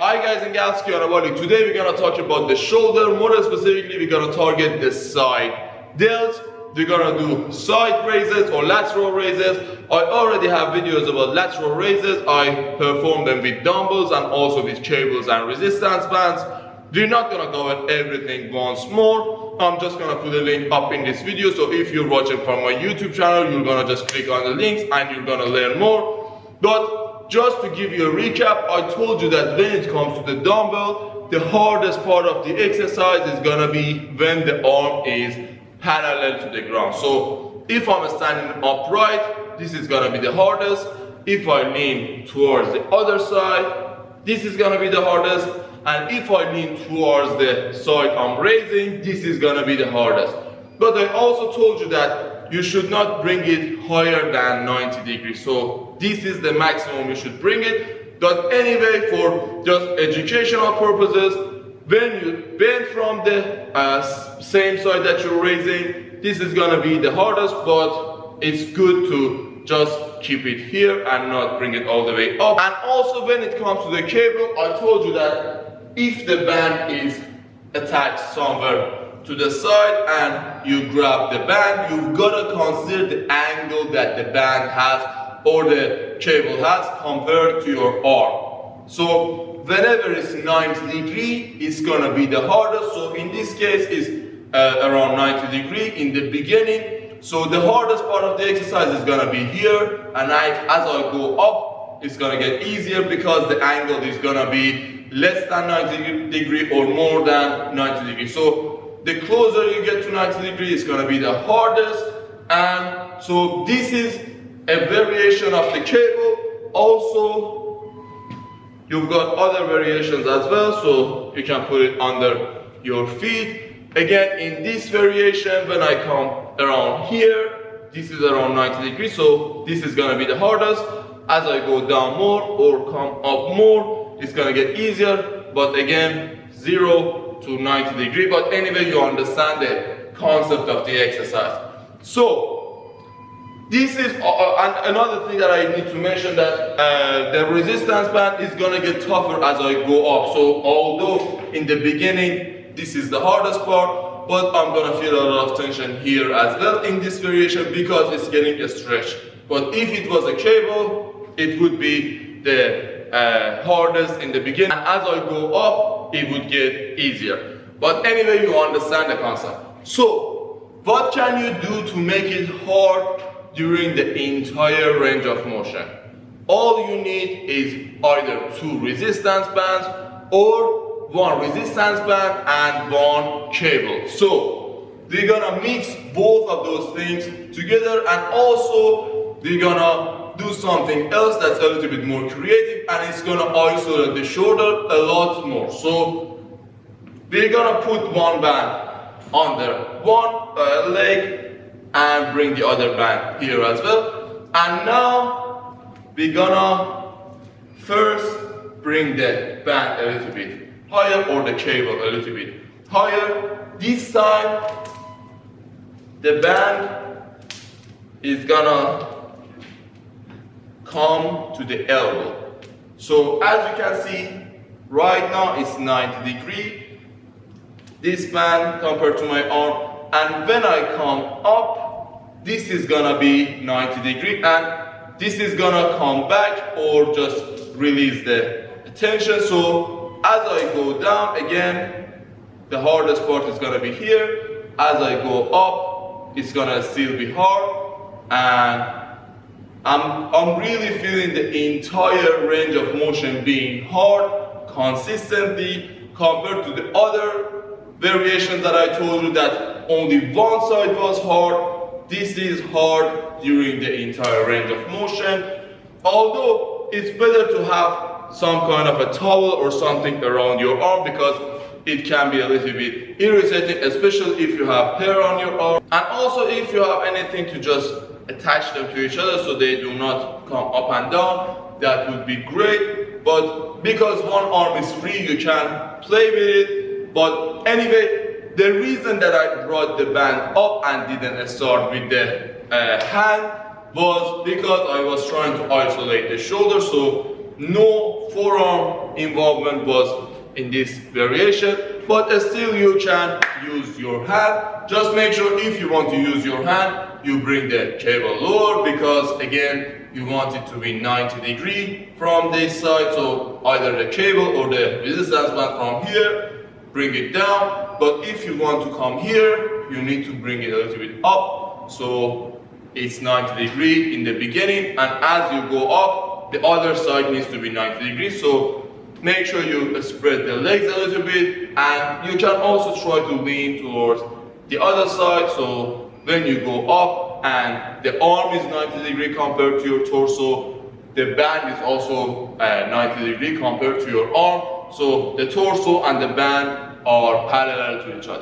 Hi guys and gals, today we're gonna talk about the shoulder. More specifically, we're gonna target the side delts. We're gonna do side raises or lateral raises. I already have videos about lateral raises. I perform them with dumbbells and also with cables and resistance bands. We're not gonna cover everything once more. I'm just gonna put a link up in this video, so if you're watching from my YouTube channel, you're gonna just click on the links and you're gonna learn more. But just to give you a recap, I told you that when it comes to the dumbbell, the hardest part of the exercise is gonna be when the arm is parallel to the ground. So if I'm standing upright, this is gonna be the hardest. If I lean towards the other side, this is gonna be the hardest. And if I lean towards the side I'm raising, this is gonna be the hardest. But I also told you that you should not bring it higher than 90 degrees. So this is the maximum you should bring it. But anyway, for just educational purposes, when you bend from the same side that you're raising, this is gonna be the hardest, but it's good to just keep it here and not bring it all the way up. And also when it comes to the cable, I told you that if the band is attached somewhere to the side and you grab the band, you've got to consider the angle that the band has or the cable has compared to your arm. So whenever it's 90 degrees, it's gonna be the hardest. So in this case, it's around 90 degrees in the beginning. So the hardest part of the exercise is gonna be here, and as I go up, it's gonna get easier because the angle is gonna be less than 90 degrees or more than 90 degrees. So the closer you get to 90 degrees, it's gonna be the hardest. And so this is a variation of the cable. Also, you've got other variations as well, so you can put it under your feet. Again, in this variation, when I come around here, this is around 90 degrees, so this is gonna be the hardest. As I go down more or come up more, it's gonna get easier, but again, 0 to 90 degrees. But anyway, you understand the concept of the exercise. So, this is and another thing that I need to mention, that the resistance band is gonna get tougher as I go up. So although in the beginning this is the hardest part, but I'm gonna feel a lot of tension here as well in this variation because it's getting a stretch. But if it was a cable, it would be the hardest in the beginning, and as I go up, it would get easier. But anyway, you understand the concept. So, what can you do to make it hard during the entire range of motion? All you need is either 2 resistance bands or 1 resistance band and 1 cable. So we're gonna mix both of those things together, and also we're gonna do something else that's a little bit more creative, and it's gonna isolate the shoulder a lot more. So we're gonna put 1 band under 1 leg and bring the other band here as well. And now we're gonna first bring the band a little bit higher, or the cable a little bit higher. This time the band is gonna come to the elbow. So as you can see, right now it's 90 degrees, this band compared to my arm. And when I come up, this is gonna be 90 degrees, and this is gonna come back or just release the tension. So as I go down, again, the hardest part is gonna be here. As I go up, it's gonna still be hard, and I'm really feeling the entire range of motion being hard consistently compared to the other variations that I told you that only one side was hard. This is hard during the entire range of motion. Although it's better to have some kind of a towel or something around your arm, because it can be a little bit irritating, especially if you have hair on your arm. And also if you have anything to just attach them to each other so they do not come up and down, that would be great. But because one arm is free, you can play with it. But anyway, the reason that I brought the band up and didn't start with the hand was because I was trying to isolate the shoulder. So no forearm involvement was in this variation, but still you can use your hand. Just make sure if you want to use your hand, you bring the cable lower, because again, you want it to be 90 degrees from this side, so either the cable or the resistance band from here, bring it down. But if you want to come here, you need to bring it a little bit up, so it's 90 degrees in the beginning, and as you go up, the other side needs to be 90 degrees. So make sure you spread the legs a little bit, and you can also try to lean towards the other side, so when you go up and the arm is 90 degrees compared to your torso, the band is also 90 degrees compared to your arm, so the torso and the band are parallel to each other.